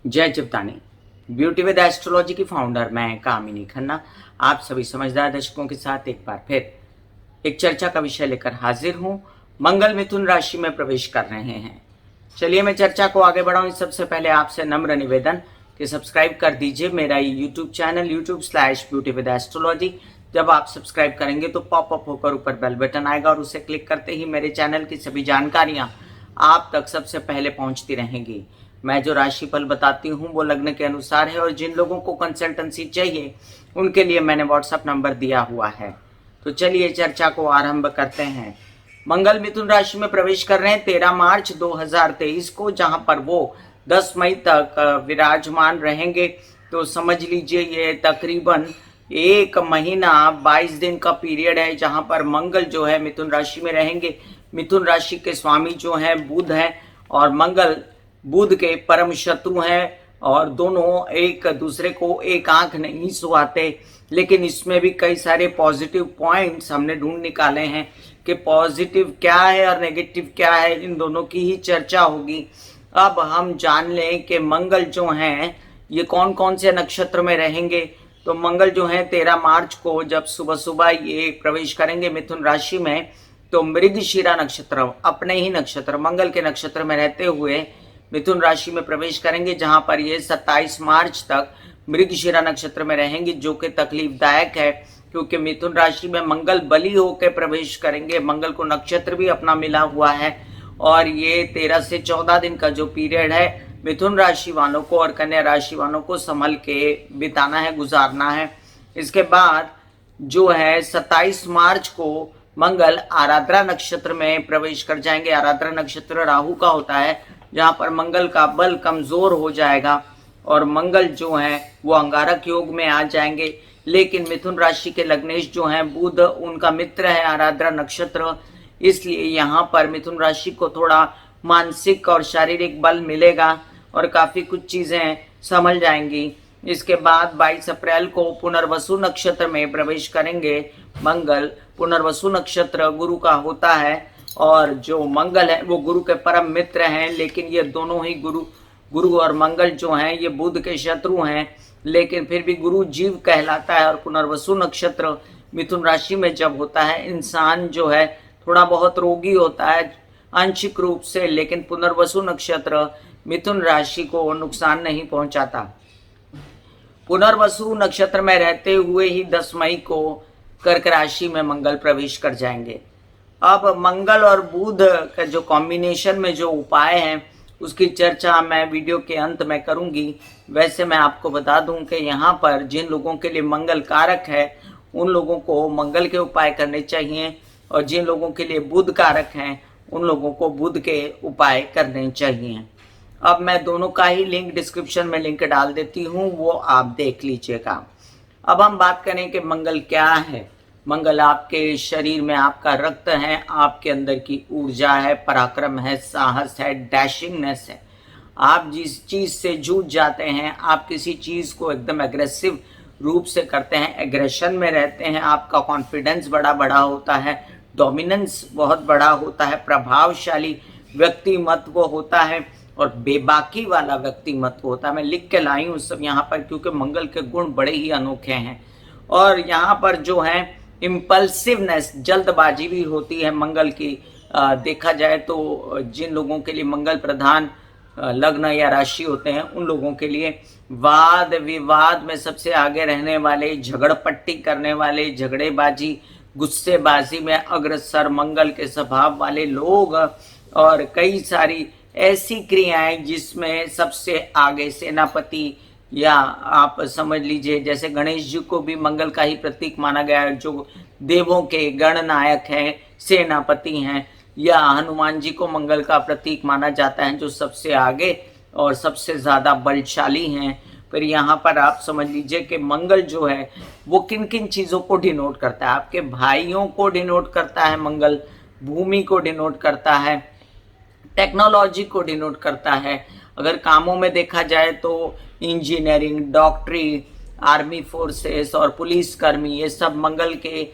जय चिपतानी। Beauty with astrology की founder मैं कामिनी खन्ना आप सभी समझदार दर्शकों के साथ एक बार फिर एक चर्चा का विषय लेकर हाजिर हूं। मंगल मिथुन राशि में प्रवेश कर रहे हैं। चलिए मैं चर्चा को आगे बढ़ाऊं। सबसे पहले आपसे नम्र निवेदन कि सब्सक्राइब कर दीजिए मेरा यूट्यूब चैनल YouTube/ब्यूटी विद एस्ट्रोलॉजी। जब आप सब्सक्राइब करेंगे तो पॉपअप होकर ऊपर बेल बटन आएगा और उसे क्लिक करते ही मेरे चैनल की सभी जानकारियां आप तक सबसे पहले पहुंचती रहेंगी। मैं जो राशिफल बताती हूँ वो लग्न के अनुसार है और जिन लोगों को कंसल्टेंसी चाहिए उनके लिए मैंने व्हाट्सएप नंबर दिया हुआ है। तो चलिए चर्चा को आरंभ करते हैं। मंगल मिथुन राशि में प्रवेश कर रहे हैं 13 मार्च 2023 को, जहां पर वो 10 मई तक विराजमान रहेंगे। तो समझ लीजिए ये तकरीबन एक महीना 22 दिन का पीरियड है जहां पर मंगल जो है मिथुन राशि में रहेंगे। मिथुन राशि के स्वामी जो है बुध है और मंगल बुध के परम शत्रु हैं और दोनों एक दूसरे को एक आंख नहीं सुहाते। लेकिन इसमें भी कई सारे पॉजिटिव पॉइंट्स हमने ढूंढ निकाले हैं कि पॉजिटिव क्या है और नेगेटिव क्या है। इन दोनों की ही चर्चा होगी। अब हम जान लें कि मंगल जो हैं ये कौन कौन से नक्षत्र में रहेंगे। तो मंगल जो है 13 मार्च को जब सुबह सुबह ये प्रवेश करेंगे मिथुन राशि में, तो मृगशिरा नक्षत्र अपने ही नक्षत्र मंगल के नक्षत्र में रहते हुए मिथुन राशि में प्रवेश करेंगे, जहां पर ये 27 मार्च तक मृगशिरा नक्षत्र में रहेंगे, जो कि तकलीफदायक है क्योंकि मिथुन राशि में मंगल बली होकर प्रवेश करेंगे। मंगल को नक्षत्र भी अपना मिला हुआ है और ये 13 से 14 दिन का जो पीरियड है मिथुन राशि वालों को और कन्या राशि वालों को संभल के बिताना है, गुजारना है। इसके बाद जो है 27 मार्च को मंगल आराद्रा नक्षत्र में प्रवेश कर जाएंगे। आराद्रा नक्षत्र राहु का होता है, जहां पर मंगल का बल कमजोर हो जाएगा और मंगल जो है वो अंगारक योग में आ जाएंगे। लेकिन मिथुन राशि के लग्नेश जो हैं बुध उनका मित्र है आराद्रा नक्षत्र, इसलिए यहाँ पर मिथुन राशि को थोड़ा मानसिक और शारीरिक बल मिलेगा और काफी कुछ चीजें संभल जाएंगी। इसके बाद 22 अप्रैल को पुनर्वसु नक्षत्र में प्रवेश करेंगे मंगल। पुनर्वसु नक्षत्र गुरु का होता है और जो मंगल है वो गुरु के परम मित्र हैं। लेकिन ये दोनों ही गुरु और मंगल जो हैं ये बुध के शत्रु हैं, लेकिन फिर भी गुरु जीव कहलाता है। और पुनर्वसु नक्षत्र मिथुन राशि में जब होता है इंसान जो है थोड़ा बहुत रोगी होता है आंशिक रूप से, लेकिन पुनर्वसु नक्षत्र मिथुन राशि को नुकसान नहीं पहुंचाता। पुनर्वसु नक्षत्र में रहते हुए ही 10 मई को कर्क राशि में मंगल प्रवेश कर जाएंगे। अब मंगल और बुध का जो कॉम्बिनेशन में जो उपाय हैं उसकी चर्चा मैं वीडियो के अंत में करूंगी। वैसे मैं आपको बता दूं कि यहाँ पर जिन लोगों के लिए मंगल कारक है उन लोगों को मंगल के उपाय करने चाहिए और जिन लोगों के लिए बुध कारक हैं उन लोगों को बुध के उपाय करने चाहिए। अब मैं दोनों का ही लिंक डिस्क्रिप्शन में लिंक डाल देती हूँ, वो आप देख लीजिएगा। अब हम बात करें कि मंगल क्या है। मंगल आपके शरीर में आपका रक्त है, आपके अंदर की ऊर्जा है, पराक्रम है, साहस है, डैशिंगनेस है। आप जिस चीज से जूझ जाते हैं, आप किसी चीज को एकदम एग्रेसिव रूप से करते हैं, एग्रेशन में रहते हैं, आपका कॉन्फिडेंस बड़ा बड़ा होता है, डोमिनेंस बहुत बड़ा होता है, प्रभावशाली व्यक्तिमत्व होता है और बेबाकी वाला व्यक्तिमत्व होता है। मैं लिख के लाई हूँ सब यहाँ पर क्योंकि मंगल के गुण बड़े ही अनोखे हैं। और यहाँ पर जो है इम्पल्सिवनेस, जल्दबाजी भी होती है मंगल की। देखा जाए तो जिन लोगों के लिए मंगल प्रधान लग्न या राशि होते हैं उन लोगों के लिए वाद विवाद में सबसे आगे रहने वाले, झगड़पट्टी करने वाले, झगड़ेबाजी गुस्सेबाजी में अग्रसर मंगल के स्वभाव वाले लोग और कई सारी ऐसी क्रियाएं जिसमें सबसे आगे सेनापति, या आप समझ लीजिए जैसे गणेश जी को भी मंगल का ही प्रतीक माना गया है, जो देवों के गणनायक हैं, सेनापति हैं, या हनुमान जी को मंगल का प्रतीक माना जाता है जो सबसे आगे और सबसे ज्यादा बलशाली हैं। फिर यहाँ पर आप समझ लीजिए कि मंगल जो है वो किन किन चीजों को डिनोट करता है। आपके भाइयों को डिनोट करता है मंगल, भूमि को डिनोट करता है, टेक्नोलॉजी को डिनोट करता है। अगर कामों में देखा जाए तो इंजीनियरिंग, डॉक्टरी, आर्मी फोर्सेस और पुलिस कर्मी, ये सब मंगल के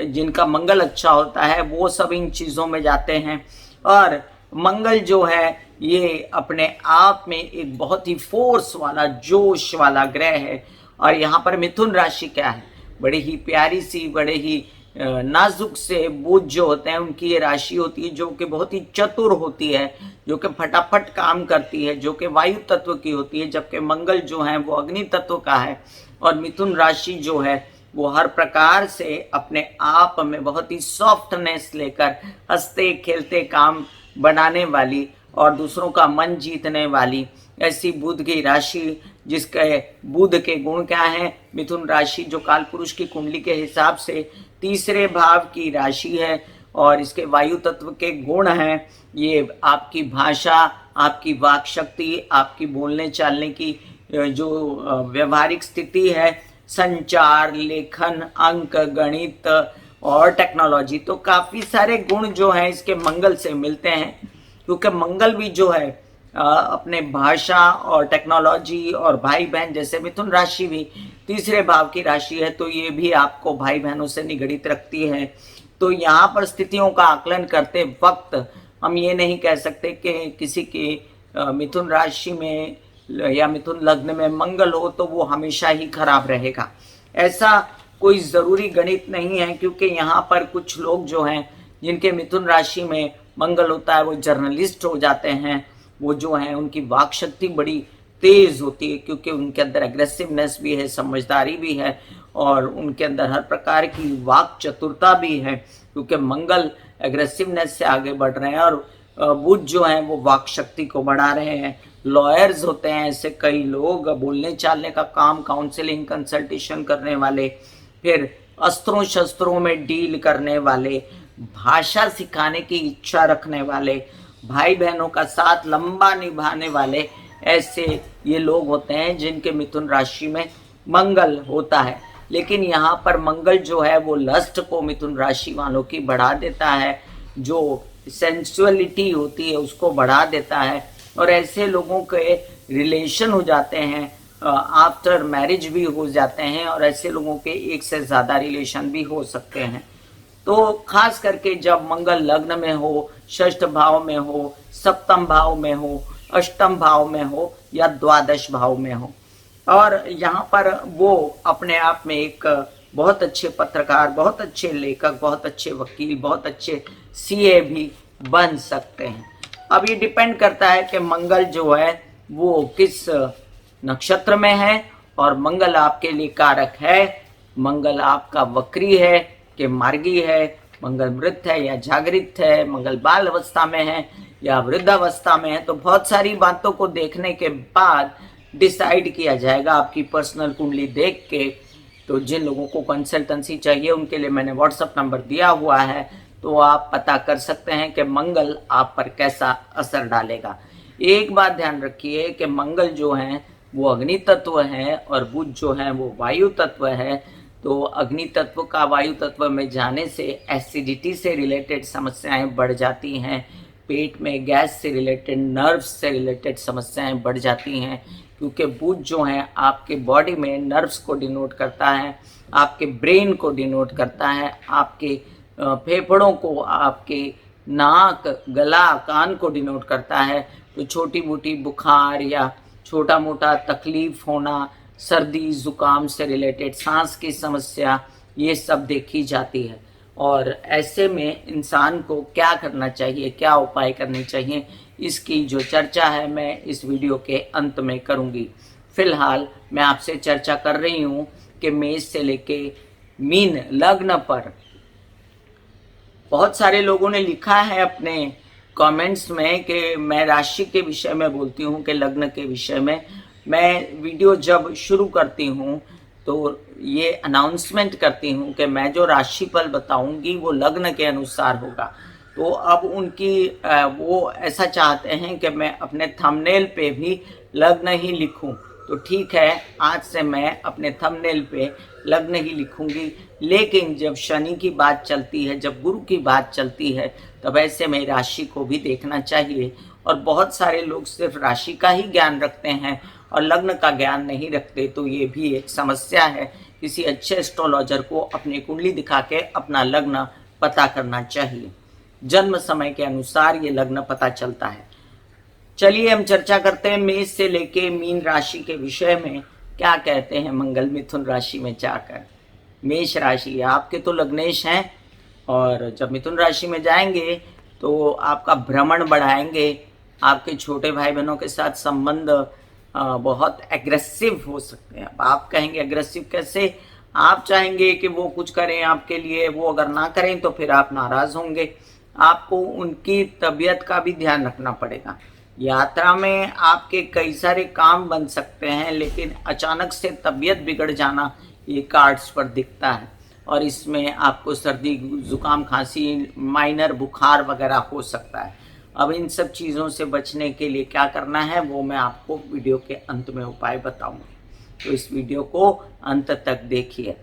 जिनका मंगल अच्छा होता है वो सब इन चीज़ों में जाते हैं। और मंगल जो है ये अपने आप में एक बहुत ही फोर्स वाला, जोश वाला ग्रह है। और यहाँ पर मिथुन राशि क्या है, बड़े ही प्यारी सी, बड़े ही नाजुक से बुध जो होते हैं उनकी ये राशि होती है, जो कि बहुत ही चतुर होती है, जो कि फटाफट काम करती है, जो कि वायु तत्व की होती है, जबकि मंगल जो है वो अग्नि तत्व का है। और मिथुन राशि जो है वो हर प्रकार से अपने आप में बहुत ही सॉफ्टनेस लेकर हंसते खेलते काम बनाने वाली और दूसरों का मन जीतने वाली ऐसी बुध की राशि, जिसके बुध के गुण क्या है, मिथुन राशि जो कालपुरुष की कुंडली के हिसाब से तीसरे भाव की राशि है और इसके वायु तत्व के गुण हैं। ये आपकी भाषा, आपकी वाक शक्ति, आपकी बोलने चालने की जो व्यवहारिक स्थिति है, संचार, लेखन, अंक, गणित और टेक्नोलॉजी, तो काफी सारे गुण जो हैं इसके मंगल से मिलते हैं। क्योंकि मंगल भी जो है अपने भाषा और टेक्नोलॉजी और भाई बहन, जैसे मिथुन राशि भी तीसरे भाव की राशि है, तो ये भी आपको भाई बहनों से निगड़ित रखती है। तो यहाँ पर स्थितियों का आकलन करते वक्त हम ये नहीं कह सकते कि किसी की मिथुन राशि में या मिथुन लग्न में मंगल हो तो वो हमेशा ही खराब रहेगा। ऐसा कोई ज़रूरी गणित नहीं है, क्योंकि यहाँ पर कुछ लोग जो हैं जिनके मिथुन राशि में मंगल होता है वो जर्नलिस्ट हो जाते हैं। वो जो हैं उनकी वाक शक्ति बड़ी तेज होती है, क्योंकि उनके अंदर एग्रेसिवनेस भी है, समझदारी भी है और उनके अंदर हर प्रकार की वाक चतुरता भी है, क्योंकि मंगल एग्रेसिवनेस से आगे बढ़ रहे हैं और बुध जो है वो वाक शक्ति को बढ़ा रहे हैं। लॉयर्स होते हैं ऐसे कई लोग, बोलने चालने का काम, काउंसलिंग, कंसल्टेशन करने वाले, फिर अस्त्रों शस्त्रों में डील करने वाले, भाषा सिखाने की इच्छा रखने वाले, भाई बहनों का साथ लंबा निभाने वाले, ऐसे ये लोग होते हैं जिनके मिथुन राशि में मंगल होता है। लेकिन यहाँ पर मंगल जो है वो लस्ट को मिथुन राशि वालों की बढ़ा देता है, जो सेंसुअलिटी होती है उसको बढ़ा देता है और ऐसे लोगों के रिलेशन हो जाते हैं, आफ्टर मैरिज भी हो जाते हैं और ऐसे लोगों के एक से ज़्यादा रिलेशन भी हो सकते हैं। तो खास करके जब मंगल लग्न में हो, षष्ठ भाव में हो, सप्तम भाव में हो, अष्टम भाव में हो या द्वादश भाव में हो, और यहाँ पर वो अपने आप में एक बहुत अच्छे पत्रकार, बहुत अच्छे लेखक, बहुत अच्छे वकील, बहुत अच्छे सीए भी बन सकते हैं। अब ये डिपेंड करता है कि मंगल जो है वो किस नक्षत्र में है और मंगल आपके लिए कारक है, मंगल आपका वक्री है कि मार्गी है, मंगल मृत है या जागृत है, मंगल बाल अवस्था में है या वृद्धावस्था में है। तो बहुत सारी बातों को देखने के बाद डिसाइड किया जाएगा आपकी पर्सनल कुंडली देख के। तो जिन लोगों को कंसल्टेंसी चाहिए उनके लिए मैंने व्हाट्सएप नंबर दिया हुआ है, तो आप पता कर सकते हैं कि मंगल आप पर कैसा असर डालेगा। एक बात ध्यान रखिए कि मंगल जो है वो अग्नि तत्व है और बुध जो है वो वायु तत्व है। तो अग्नि तत्व का वायु तत्व में जाने से एसिडिटी से रिलेटेड समस्याएं बढ़ जाती हैं, पेट में गैस से रिलेटेड, नर्व्स से रिलेटेड समस्याएं बढ़ जाती हैं, क्योंकि बुध जो है आपके बॉडी में नर्व्स को डिनोट करता है, आपके ब्रेन को डिनोट करता है, आपके फेफड़ों को, आपके नाक, गला, कान को डिनोट करता है। तो छोटी मोटी बुखार या छोटा मोटा तकलीफ होना, सर्दी जुकाम से रिलेटेड, सांस की समस्या, ये सब देखी जाती है। और ऐसे में इंसान को क्या करना चाहिए, क्या उपाय करने चाहिए, इसकी जो चर्चा है मैं इस वीडियो के अंत में करूंगी। फिलहाल मैं आपसे चर्चा कर रही हूँ कि मेष से लेके मीन लग्न पर बहुत सारे लोगों ने लिखा है अपने कमेंट्स में कि मैं राशि के विषय में बोलती हूँ कि लग्न के विषय में। मैं वीडियो जब शुरू करती हूँ तो ये अनाउंसमेंट करती हूँ कि मैं जो राशिफल बताऊँगी वो लग्न के अनुसार होगा। तो अब उनकी वो ऐसा चाहते हैं कि मैं अपने थंबनेल पे भी लग्न ही लिखूं, तो ठीक है, आज से मैं अपने थंबनेल पे लग्न ही लिखूंगी। लेकिन जब शनि की बात चलती है, जब गुरु की बात चलती है, तब ऐसे में राशि को भी देखना चाहिए। और बहुत सारे लोग सिर्फ राशि का ही ज्ञान रखते हैं और लग्न का ज्ञान नहीं रखते, तो ये भी एक समस्या है। किसी अच्छे एस्ट्रोलॉजर को अपनी कुंडली दिखा के अपना लग्न पता करना चाहिए। जन्म समय के अनुसार ये लग्न पता चलता है। चलिए हम चर्चा करते हैं मेष से लेके मीन राशि के विषय में क्या कहते हैं मंगल मिथुन राशि में जाकर। मेष राशि आपके तो लग्नेश हैं, और जब मिथुन राशि में जाएंगे तो आपका भ्रमण बढ़ाएंगे। आपके छोटे भाई बहनों के साथ संबंध बहुत एग्रेसिव हो सकते हैं। अब आप कहेंगे एग्रेसिव कैसे? आप चाहेंगे कि वो कुछ करें आपके लिए, वो अगर ना करें तो फिर आप नाराज होंगे। आपको उनकी तबीयत का भी ध्यान रखना पड़ेगा। यात्रा में आपके कई सारे काम बन सकते हैं, लेकिन अचानक से तबीयत बिगड़ जाना ये कार्ड्स पर दिखता है, और इसमें आपको सर्दी जुकाम खांसी माइनर बुखार वगैरह हो सकता है। अब इन सब चीज़ों से बचने के लिए क्या करना है वो मैं आपको वीडियो के अंत में उपाय बताऊंगा, तो इस वीडियो को अंत तक देखिए।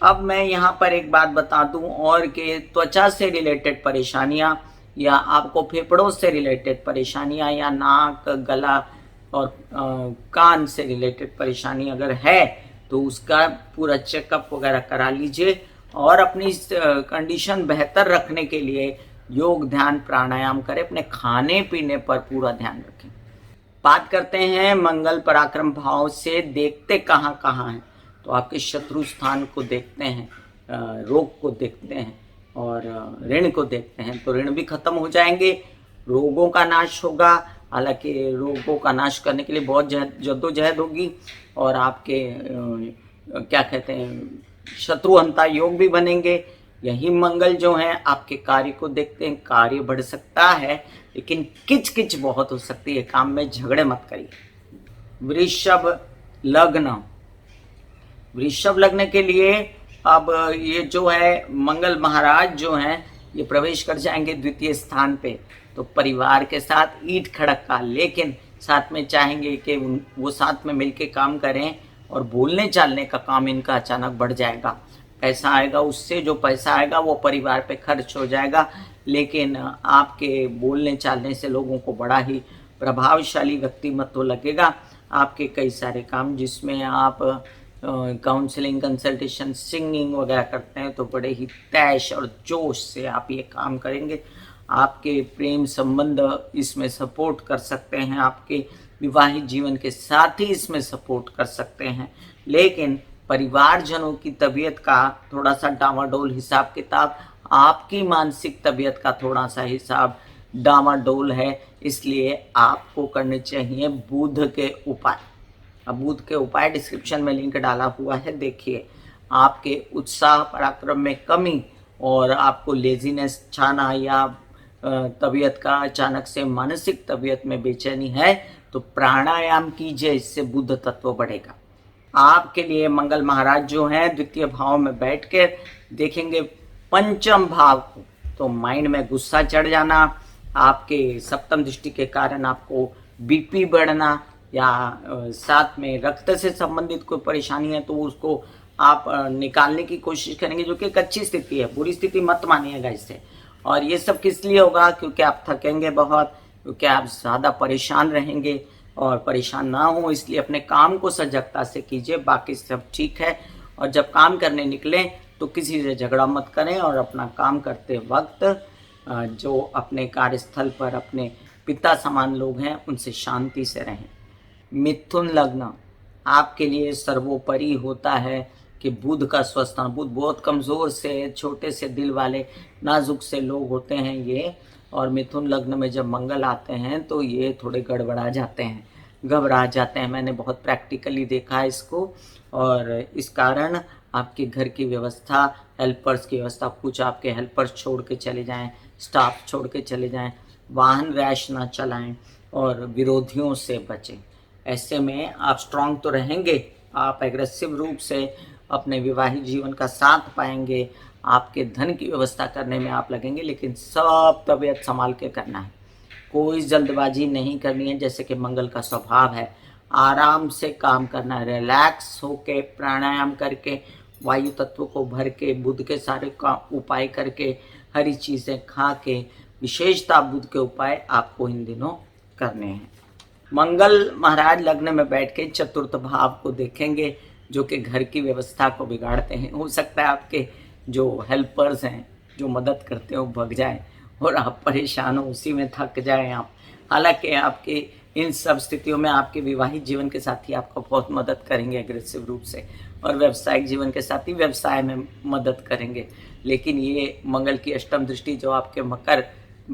अब मैं यहाँ पर एक बात बता दूं और कि त्वचा से रिलेटेड परेशानियाँ या आपको फेफड़ों से रिलेटेड परेशानियाँ या नाक गला और कान से रिलेटेड परेशानी अगर है तो उसका पूरा चेकअप वगैरह करा लीजिए, और अपनी कंडीशन बेहतर रखने के लिए योग ध्यान प्राणायाम करें। अपने खाने पीने पर पूरा ध्यान रखें। बात करते हैं मंगल पराक्रम भाव से देखते कहाँ कहाँ हैं, तो आपके शत्रु स्थान को देखते हैं, रोग को देखते हैं और ऋण को देखते हैं। तो ऋण भी खत्म हो जाएंगे, रोगों का नाश होगा। हालांकि रोगों का नाश करने के लिए बहुत जद्दोजहद होगी, और आपके क्या कहते हैं शत्रुहंता योग भी बनेंगे। यही मंगल जो है आपके कार्य को देखते हैं, कार्य बढ़ सकता है लेकिन किच किच बहुत हो सकती है, काम में झगड़े मत करिए। वृषभ लग्न, वृषभ लग्न के लिए अब ये जो है मंगल महाराज जो हैं ये प्रवेश कर जाएंगे द्वितीय स्थान पे, तो परिवार के साथ ईट खड़का, लेकिन साथ में चाहेंगे कि वो साथ में मिलके काम करें, और बोलने चालने का काम इनका अचानक बढ़ जाएगा। पैसा आएगा, उससे जो पैसा आएगा वो परिवार पे खर्च हो जाएगा, लेकिन आपके बोलने चालने से लोगों को बड़ा ही प्रभावशाली व्यक्तिमत्व लगेगा। आपके कई सारे काम जिसमें आप काउंसलिंग कंसल्टेशन सिंगिंग वगैरह करते हैं तो बड़े ही तैश और जोश से आप ये काम करेंगे। आपके प्रेम संबंध इसमें सपोर्ट कर सकते हैं, आपके विवाहित जीवन के साथ ही इसमें सपोर्ट कर सकते हैं, लेकिन परिवारजनों की तबीयत का थोड़ा सा डामाडोल हिसाब किताब, आपकी मानसिक तबीयत का थोड़ा सा हिसाब डामाडोल है, इसलिए आपको करने चाहिए बुध के उपाय। अब बुध के उपाय डिस्क्रिप्शन में लिंक डाला हुआ है, देखिए। आपके उत्साह पराक्रम में कमी और आपको लेजीनेस छाना या तबीयत का अचानक से मानसिक तबीयत में बेचैनी है तो प्राणायाम कीजिए, इससे बुध तत्व बढ़ेगा। आपके लिए मंगल महाराज जो हैं द्वितीय भाव में बैठ के देखेंगे पंचम भाव को, तो माइंड में गुस्सा चढ़ जाना, आपके सप्तम दृष्टि के कारण आपको बीपी बढ़ना, या साथ में रक्त से संबंधित कोई परेशानी है तो उसको आप निकालने की कोशिश करेंगे, जो कि एक अच्छी स्थिति है। बुरी स्थिति मत मानिएगा इससे। और ये सब किस लिए होगा? क्योंकि आप थकेंगे बहुत, क्योंकि आप ज़्यादा परेशान रहेंगे, और परेशान ना हो इसलिए अपने काम को सजगता से कीजिए, बाकी सब ठीक है। और जब काम करने निकलें तो किसी से झगड़ा मत करें, और अपना काम करते वक्त जो अपने कार्यस्थल पर अपने पिता समान लोग हैं उनसे शांति से रहें। मिथुन लग्न आपके लिए सर्वोपरि होता है कि बुध का स्वस्थान, बुध बहुत कमज़ोर से छोटे से दिल वाले नाजुक से लोग होते हैं ये, और मिथुन लग्न में जब मंगल आते हैं तो ये थोड़े गड़बड़ा जाते हैं, घबरा जाते हैं। मैंने बहुत प्रैक्टिकली देखा है इसको, और इस कारण आपके घर की व्यवस्था, हेल्पर्स की व्यवस्था, कुछ आपके हेल्पर्स छोड़ के चले जाएं, स्टाफ छोड़ के चले जाएं, वाहन रैश ना चलाएं, और विरोधियों से बचें। ऐसे में आप स्ट्रांग तो रहेंगे, आप एग्रेसिव रूप से अपने विवाहित जीवन का साथ पाएंगे, आपके धन की व्यवस्था करने में आप लगेंगे, लेकिन सब तबीयत संभाल के करना है। कोई जल्दबाजी नहीं करनी है, जैसे कि मंगल का स्वभाव है। आराम से काम करना है, रिलैक्स होके प्राणायाम करके, वायु तत्व को भर के, बुध के सारे का उपाय करके, हरी चीज़ें खा के, विशेषता बुध के उपाय आपको इन दिनों करने हैं। मंगल महाराज लग्न में बैठ के चतुर्थ भाव को देखेंगे, जो कि घर की व्यवस्था को बिगाड़ते हैं। हो सकता है आपके जो हेल्पर्स हैं जो मदद करते हो भग जाए और आप परेशान हो, उसी में थक जाएं आप। हालांकि आपके इन सब स्थितियों में आपके विवाहित जीवन के साथी आपको बहुत मदद करेंगे एग्रेसिव रूप से, और व्यावसायिक जीवन के साथी व्यवसाय में मदद करेंगे। लेकिन ये मंगल की अष्टम दृष्टि जो आपके मकर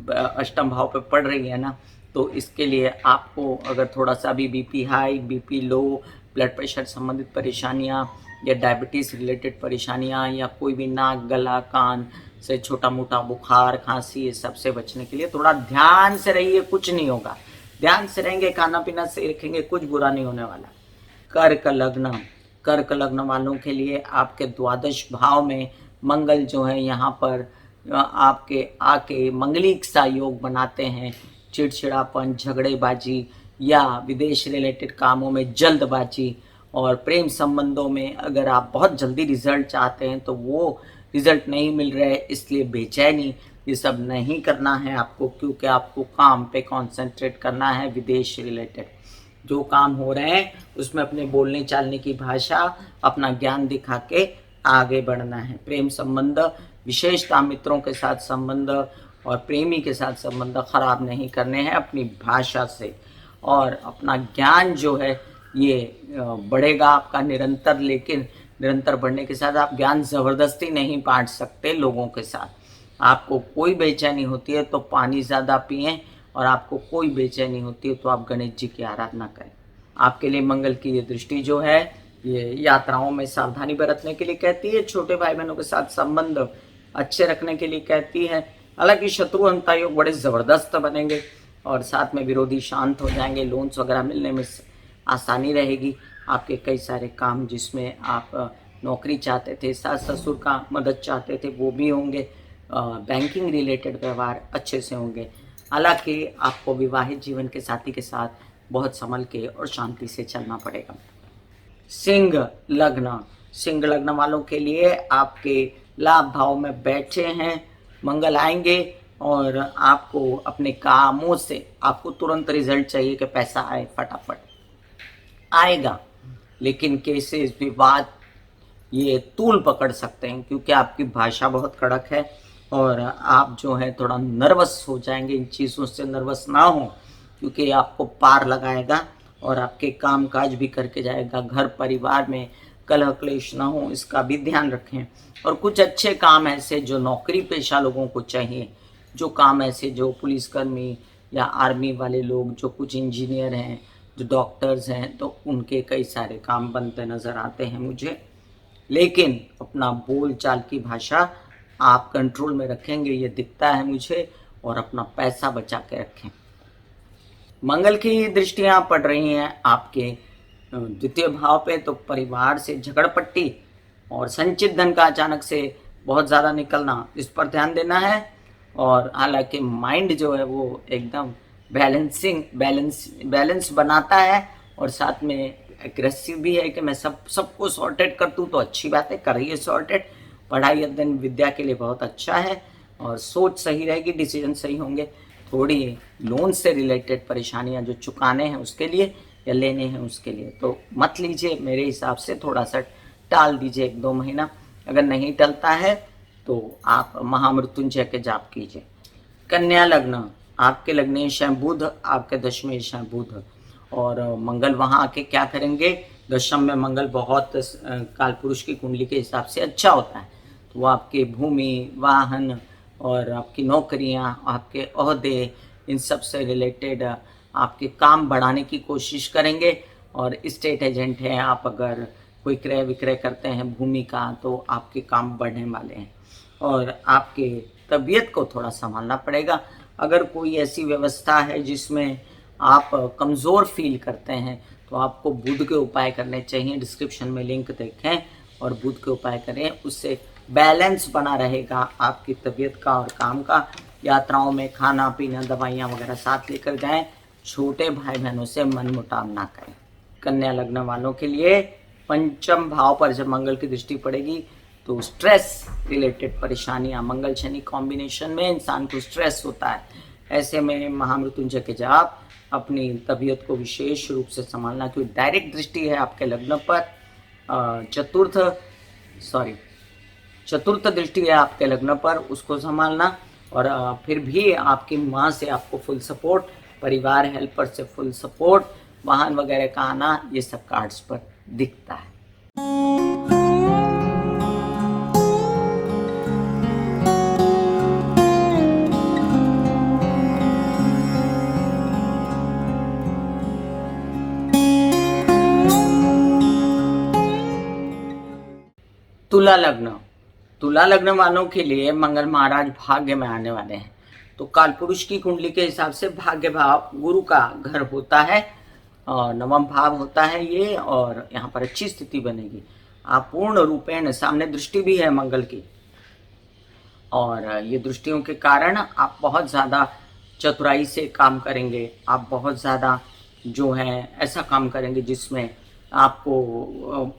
अष्टम भाव पे पड़ रही है ना, तो इसके लिए आपको अगर थोड़ा सा भी BP high, BP low, blood pressure संबंधित परेशानियाँ या डायबिटीज़ रिलेटेड परेशानियाँ या कोई भी नाक, गला, कान से छोटा मोटा बुखार, खांसी, ये सब से बचने के लिए थोड़ा ध्यान से रहिए। कुछ नहीं होगा, ध्यान से रहेंगे, खाना पीना सही रखेंगे, कुछ बुरा नहीं होने वाला। कर्क लग्न, कर्क लग्न वालों के लिए आपके द्वादश भाव में मंगल जो है यहाँ पर आपके आके मंगलिक सा योग बनाते हैं। चिड़चिड़ापन, झगड़ेबाजी या विदेश रिलेटेड कामों में जल्दबाजी, और प्रेम संबंधों में अगर आप बहुत जल्दी रिजल्ट चाहते हैं तो वो रिजल्ट नहीं मिल रहे, इसलिए बेचैनी, ये सब नहीं करना है आपको, क्योंकि आपको काम पे कंसंट्रेट करना है। विदेश रिलेटेड जो काम हो रहे हैं उसमें अपने बोलने चालने की भाषा, अपना ज्ञान दिखा के आगे बढ़ना है। प्रेम संबंध, विशेषता मित्रों के साथ संबंध और प्रेमी के साथ संबंध खराब नहीं करने हैं अपनी भाषा से, और अपना ज्ञान जो है ये बढ़ेगा आपका निरंतर। लेकिन निरंतर बढ़ने के साथ आप ज्ञान ज़बरदस्ती नहीं बांट सकते लोगों के साथ। आपको कोई बेचैनी होती है तो पानी ज़्यादा पिएं, और आपको कोई बेचैनी होती है तो आप गणेश जी की आराधना करें। आपके लिए मंगल की ये दृष्टि जो है ये यात्राओं में सावधानी बरतने के लिए कहती है, छोटे भाई बहनों के साथ संबंध अच्छे रखने के लिए कहती है। हालांकि शत्रु अंता योग बड़े ज़बरदस्त बनेंगे और साथ में विरोधी शांत हो जाएंगे, लोन्स वगैरह मिलने में आसानी रहेगी। आपके कई सारे काम जिसमें आप नौकरी चाहते थे, सास ससुर का मदद चाहते थे, वो भी होंगे। बैंकिंग रिलेटेड व्यवहार अच्छे से होंगे। हालांकि आपको विवाहित जीवन के साथी के साथ बहुत संभल के और शांति से चलना पड़ेगा। सिंह लग्न, सिंह लग्न वालों के लिए आपके लाभ भाव में बैठे हैं मंगल आएंगे, और आपको अपने कामों से आपको तुरंत रिजल्ट चाहिए कि पैसा आए, फटाफट आएगा। लेकिन केसेस, विवाद ये तूल पकड़ सकते हैं, क्योंकि आपकी भाषा बहुत कड़क है और आप जो है थोड़ा नर्वस हो जाएंगे। इन चीज़ों से नर्वस ना हो, क्योंकि आपको पार लगाएगा और आपके काम काज भी करके जाएगा। घर परिवार में कलह क्लेश ना हो, इसका भी ध्यान रखें। और कुछ अच्छे काम ऐसे जो नौकरी पेशा लोगों को चाहिए, जो काम ऐसे जो पुलिसकर्मी या आर्मी वाले लोग, जो कुछ इंजीनियर हैं, जो डॉक्टर्स हैं, तो उनके कई सारे काम बनते नज़र आते हैं मुझे। लेकिन अपना बोल चाल की भाषा आप कंट्रोल में रखेंगे ये दिखता है मुझे, और अपना पैसा बचा के रखें। मंगल की दृष्टियां पड़ रही हैं आपके द्वितीय भाव पे, तो परिवार से झगड़पट्टी और संचित धन का अचानक से बहुत ज़्यादा निकलना, इस पर ध्यान देना है। और हालांकि माइंड जो है वो एकदम बैलेंस बनाता है, और साथ में एग्रेसिव भी है कि मैं सबको सॉर्टेड कर दूँ, तो अच्छी बात है, करिए सॉर्टेड। पढ़ाई अध्ययन विद्या के लिए बहुत अच्छा है, और सोच सही रहेगी, डिसीजन सही होंगे। थोड़ी लोन से रिलेटेड परेशानियां जो चुकाने हैं उसके लिए या लेने हैं उसके लिए तो मत लीजिए, मेरे हिसाब से थोड़ा सा टाल दीजिए 1-2 महीना। अगर नहीं टलता है तो आप महामृत्युंजय के जाप कीजिए। कन्या लग्न, आपके लग्नेश हैं बुध, आपके दशमेश हैं बुध, और मंगल वहाँ आके क्या करेंगे, दशम में मंगल बहुत कालपुरुष की कुंडली के हिसाब से अच्छा होता है, तो वो आपके भूमि, वाहन और आपकी नौकरियां, आपके ओहदे, इन सब से रिलेटेड आपके काम बढ़ाने की कोशिश करेंगे। और स्टेट एजेंट हैं आप, अगर कोई क्रय विक्रय करते हैं भूमि का, तो आपके काम बढ़ने वाले हैं। और आपके तबीयत को थोड़ा संभालना पड़ेगा। अगर कोई ऐसी व्यवस्था है जिसमें आप कमज़ोर फील करते हैं तो आपको बुध के उपाय करने चाहिए। डिस्क्रिप्शन में लिंक देखें और बुध के उपाय करें, उससे बैलेंस बना रहेगा आपकी तबीयत का और काम का। यात्राओं में खाना पीना दवाइयाँ वगैरह साथ लेकर जाएं। छोटे भाई बहनों से मनमुटाव ना करें। कन्या लग्न वालों के लिए पंचम भाव पर जब मंगल की दृष्टि पड़ेगी तो स्ट्रेस रिलेटेड परेशानियां, मंगल शनि कॉम्बिनेशन में इंसान को स्ट्रेस होता है। ऐसे में महामृत्युंजय के जाप, अपनी तबीयत को विशेष रूप से संभालना, क्योंकि डायरेक्ट दृष्टि है आपके लग्न पर। चतुर्थ दृष्टि है आपके लग्न पर, उसको संभालना। और फिर भी आपकी माँ से आपको फुल सपोर्ट परिवार हेल्पर से फुल सपोर्ट, वाहन वगैरह का आना, ये सब कार्ड्स पर दिखता है। तुला लग्न, तुला लग्न वालों के लिए मंगल महाराज भाग्य में आने वाले हैं। तो कालपुरुष की कुंडली के हिसाब से भाग्य भाव गुरु का घर होता है और नवम भाव होता है ये, और यहाँ पर अच्छी स्थिति बनेगी। आप पूर्ण रूपेण, सामने दृष्टि भी है मंगल की, और ये दृष्टियों के कारण आप बहुत ज़्यादा चतुराई से काम करेंगे। आप बहुत ज़्यादा जो है ऐसा काम करेंगे जिसमें आपको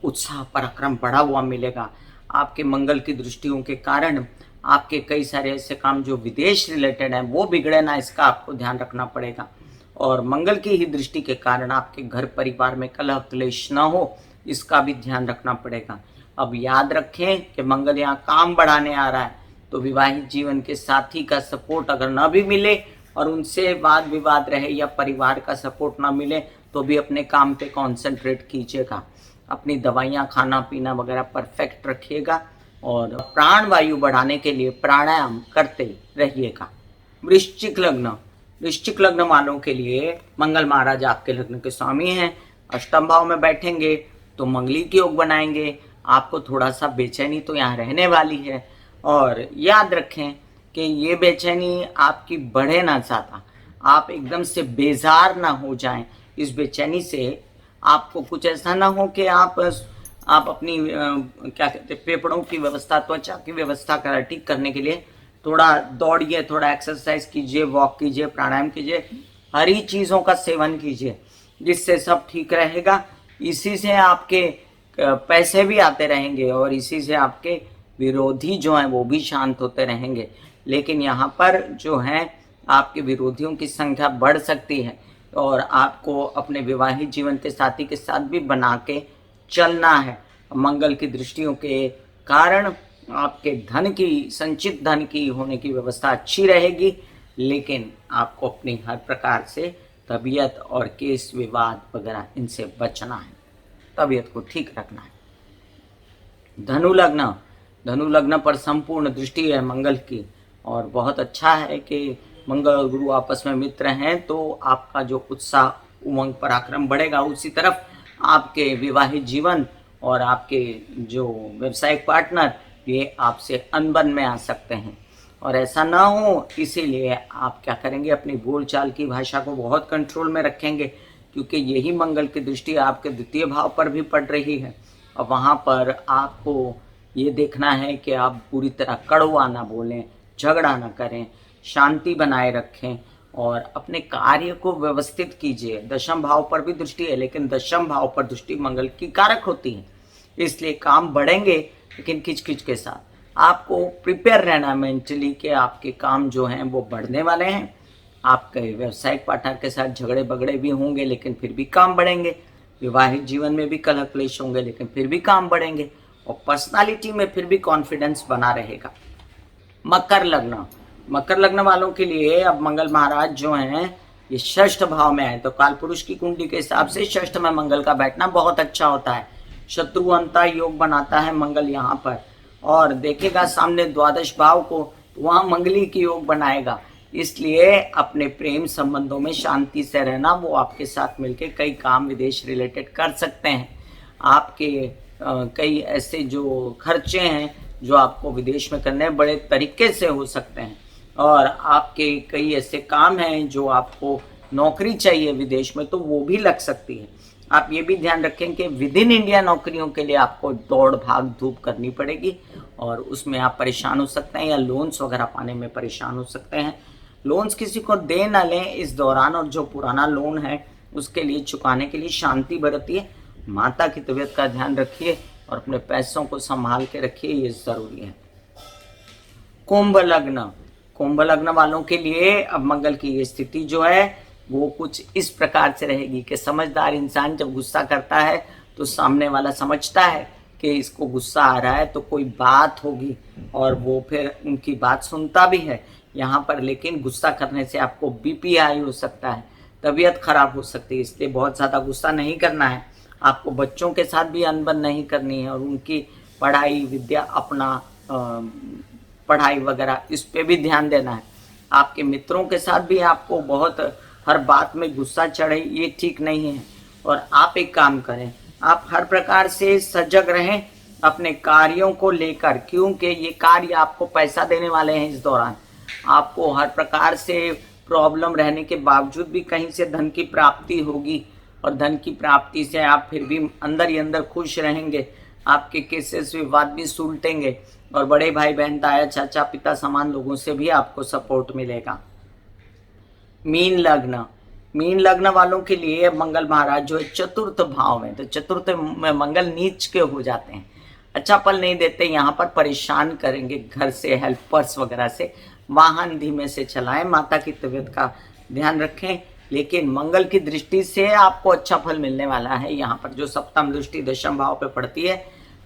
उत्साह पराक्रम बढ़ा हुआ मिलेगा। आपके मंगल की दृष्टियों के कारण आपके कई सारे ऐसे काम जो विदेश रिलेटेड हैं वो बिगड़े ना, इसका आपको ध्यान रखना पड़ेगा। और मंगल की ही दृष्टि के कारण आपके घर परिवार में कलह क्लेश न हो, इसका भी ध्यान रखना पड़ेगा। अब याद रखें कि मंगल यहाँ काम बढ़ाने आ रहा है, तो विवाहित जीवन के साथी का सपोर्ट अगर न भी मिले और उनसे वाद विवाद रहे या परिवार का सपोर्ट ना मिले, तो भी अपने काम पे कंसंट्रेट कीजिएगा। अपनी दवाइयाँ, खाना पीना वगैरह परफेक्ट रखिएगा और प्राण वायु बढ़ाने के लिए प्राणायाम करते रहिएगा। वृश्चिक लग्न, वृश्चिक लग्न वालों के लिए मंगल महाराज आपके लग्न के स्वामी हैं। अष्टम भाव में बैठेंगे तो मंगली की योग बनाएंगे। आपको थोड़ा सा बेचैनी तो यहाँ रहने वाली है, और याद रखें कि ये बेचैनी आपकी बढ़े ना ज़्यादा, आप एकदम से बेजार ना हो जाएं। इस बेचैनी से आपको कुछ ऐसा ना हो कि आप अपनी क्या कहते हैं, फेफड़ों की व्यवस्था, त्वचा की व्यवस्था ठीक करने के लिए थोड़ा दौड़िए, थोड़ा एक्सरसाइज कीजिए, वॉक कीजिए, प्राणायाम कीजिए, हरी चीज़ों का सेवन कीजिए, जिससे सब ठीक रहेगा। इसी से आपके पैसे भी आते रहेंगे और इसी से आपके विरोधी जो हैं वो भी शांत होते रहेंगे। लेकिन यहाँ पर जो है आपके विरोधियों की संख्या बढ़ सकती है, और आपको अपने विवाहित जीवन के साथी के साथ भी बना के चलना है। मंगल की दृष्टियों के कारण आपके धन की, संचित धन की होने की व्यवस्था अच्छी रहेगी, लेकिन आपको अपनी हर प्रकार से तबीयत और केस विवाद वगैरह इनसे बचना है, तबीयत को ठीक रखना है। धनु लग्न, धनु लग्न पर संपूर्ण दृष्टि है मंगल की, और बहुत अच्छा है कि मंगल और गुरु आपस में मित्र हैं, तो आपका जो उत्साह, उमंग, पराक्रम बढ़ेगा। उसी तरफ आपके विवाहित जीवन और आपके जो व्यवसायिक पार्टनर, ये आपसे अनबन में आ सकते हैं, और ऐसा ना हो इसीलिए आप क्या करेंगे, अपनी बोलचाल की भाषा को बहुत कंट्रोल में रखेंगे, क्योंकि यही मंगल की दृष्टि आपके द्वितीय भाव पर भी पड़ रही है। और वहाँ पर आपको ये देखना है कि आप पूरी तरह कड़वा ना बोलें, झगड़ा ना करें, शांति बनाए रखें और अपने कार्य को व्यवस्थित कीजिए। दशम भाव पर भी दृष्टि है, लेकिन दशम भाव पर दृष्टि मंगल की कारक होती है, इसलिए काम बढ़ेंगे लेकिन किचकिच के साथ। आपको प्रिपेयर रहना मेंटली कि आपके काम जो हैं वो बढ़ने वाले हैं। आपके व्यावसायिक पार्टनर के साथ झगड़े बगड़े भी होंगे, लेकिन फिर भी काम बढ़ेंगे। विवाहित जीवन में भी कलह क्लेश होंगे, लेकिन फिर भी काम बढ़ेंगे, और पर्सनालिटी में फिर भी कॉन्फिडेंस बना रहेगा। मकर लग्न, मकर लग्न वालों के लिए अब मंगल महाराज जो हैं ये षष्ठ भाव में है, तो कालपुरुष की कुंडली के हिसाब से षष्ठ में मंगल का बैठना बहुत अच्छा होता है। शत्रुअंता योग बनाता है मंगल यहाँ पर, और देखेगा सामने द्वादश भाव को, तो वहाँ मंगली की योग बनाएगा। इसलिए अपने प्रेम संबंधों में शांति से रहना, वो आपके साथ मिलके कई काम विदेश रिलेटेड कर सकते हैं। आपके कई ऐसे जो खर्चे हैं जो आपको विदेश में करने बड़े तरीके से हो सकते हैं, और आपके कई ऐसे काम हैं जो आपको नौकरी चाहिए विदेश में, तो वो भी लग सकती है। आप ये भी ध्यान रखें कि विद इन इंडिया नौकरियों के लिए आपको दौड़ भाग धूप करनी पड़ेगी, और उसमें आप परेशान हो सकते हैं या लोन्स वगैरह पाने में परेशान हो सकते हैं। लोन्स किसी को दे ना लें इस दौरान, और जो पुराना लोन है उसके लिए चुकाने के लिए शांति बरतिए। माता की तबीयत का ध्यान रखिए और अपने पैसों को संभाल के रखिए, ये ज़रूरी है। कुंभ लग्न, कुंभ लग्न वालों के लिए अब मंगल की ये स्थिति जो है वो कुछ इस प्रकार से रहेगी कि समझदार इंसान जब गुस्सा करता है तो सामने वाला समझता है कि इसको गुस्सा आ रहा है तो कोई बात होगी, और वो फिर उनकी बात सुनता भी है यहाँ पर। लेकिन गुस्सा करने से आपको बीपी हाई हो सकता है, तबीयत खराब हो सकती है, इसलिए बहुत ज़्यादा गुस्सा नहीं करना है। आपको बच्चों के साथ भी अनबन नहीं करनी है और उनकी पढ़ाई विद्या अपना पढ़ाई वगैरह इस पे भी ध्यान देना है। आपके मित्रों के साथ भी आपको बहुत हर बात में गुस्सा चढ़े, ये ठीक नहीं है। और आप एक काम करें, आप हर प्रकार से सजग रहें अपने कार्यों को लेकर, क्योंकि ये कार्य आपको पैसा देने वाले हैं। इस दौरान आपको हर प्रकार से प्रॉब्लम रहने के बावजूद भी कहीं से धन की प्राप्ति होगी और धन की प्राप्ति से आप फिर भी अंदर ही अंदर खुश रहेंगे। आपके केसेस विवाद भी सुलटेंगे और बड़े भाई बहन ताया चाचा पिता समान लोगों से भी आपको सपोर्ट मिलेगा। मीन लग्न, मीन लग्न वालों के लिए मंगल महाराज जो है चतुर्थ भाव में, तो चतुर्थ में मंगल नीच के हो जाते हैं, अच्छा फल नहीं देते, यहाँ पर परेशान करेंगे घर से, हेल्पर्स वगैरह से। वाहन धीमे से चलाएं, माता की तबीयत का ध्यान रखें, लेकिन मंगल की दृष्टि से आपको अच्छा फल मिलने वाला है। यहाँ पर जो सप्तम दृष्टि दशम भाव पे पड़ती है,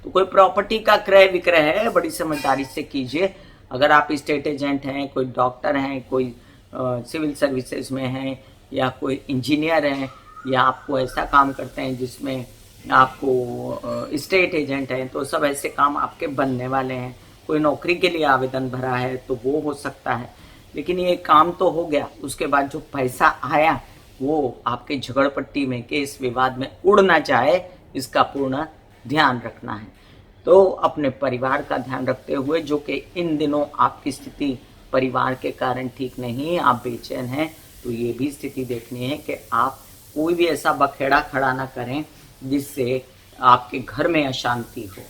तो कोई प्रॉपर्टी का क्रय विक्रय है, बड़ी समझदारी से कीजिए। अगर आप स्टेट एजेंट हैं, कोई डॉक्टर हैं, कोई सिविल सर्विसेज में हैं, या कोई इंजीनियर हैं, या आपको ऐसा काम करते हैं जिसमें आपको स्टेट एजेंट हैं, तो सब ऐसे काम आपके बनने वाले हैं। कोई नौकरी के लिए आवेदन भरा है तो वो हो सकता है, लेकिन ये काम तो हो गया। उसके बाद जो पैसा आया वो आपके झगड़पट्टी में, केस विवाद में उड़ ना जाए, इसका पूर्ण ध्यान रखना है। तो अपने परिवार का ध्यान रखते हुए, जो कि इन दिनों आपकी स्थिति परिवार के कारण ठीक नहीं, आप बेचैन हैं, तो ये भी स्थिति देखनी है कि आप कोई भी ऐसा बखेड़ा खड़ा ना करें जिससे आपके घर में अशांति हो।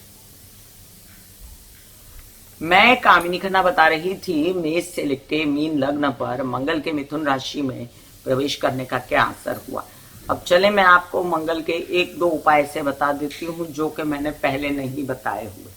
मैं कामिनी खन्ना बता रही थी मेष से लेके मीन लग्न पर मंगल के मिथुन राशि में प्रवेश करने का क्या असर हुआ। अब चले मैं आपको मंगल के एक दो उपाय से बता देती हूँ जो कि मैंने पहले नहीं बताए हुए।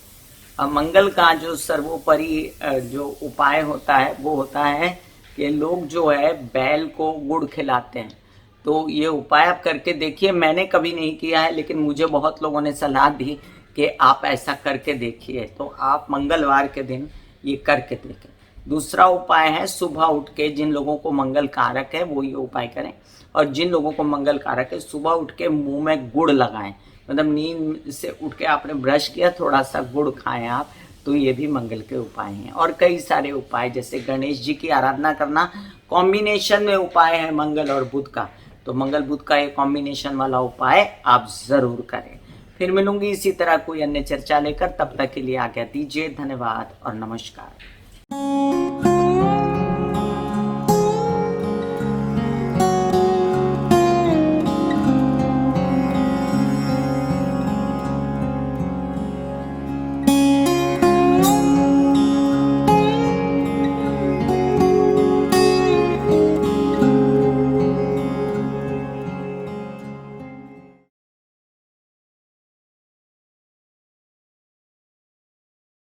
अब मंगल का जो सर्वोपरि जो उपाय होता है वो होता है कि लोग जो है बैल को गुड़ खिलाते हैं। तो ये उपाय आप करके देखिए, मैंने कभी नहीं किया है, लेकिन मुझे बहुत लोगों ने सलाह दी कि आप ऐसा करके देखिए, तो आप मंगलवार के दिन ये करके देखें। दूसरा उपाय है सुबह उठ के, जिन लोगों को मंगल कारक है वो ये उपाय करें, और जिन लोगों को मंगल कारक है सुबह उठ के मुंह में गुड़ लगाएं। मतलब नींद से उठ के आपने ब्रश किया, थोड़ा सा गुड़ खाएं आप, तो ये भी मंगल के उपाय हैं। और कई सारे उपाय, जैसे गणेश जी की आराधना करना, कॉम्बिनेशन में उपाय है मंगल और बुध का, तो मंगल बुध का ये कॉम्बिनेशन वाला उपाय आप जरूर करें। फिर मिलूंगी इसी तरह कोई अन्य चर्चा लेकर, तब तक के लिए आज्ञा दीजिए। धन्यवाद और नमस्कार।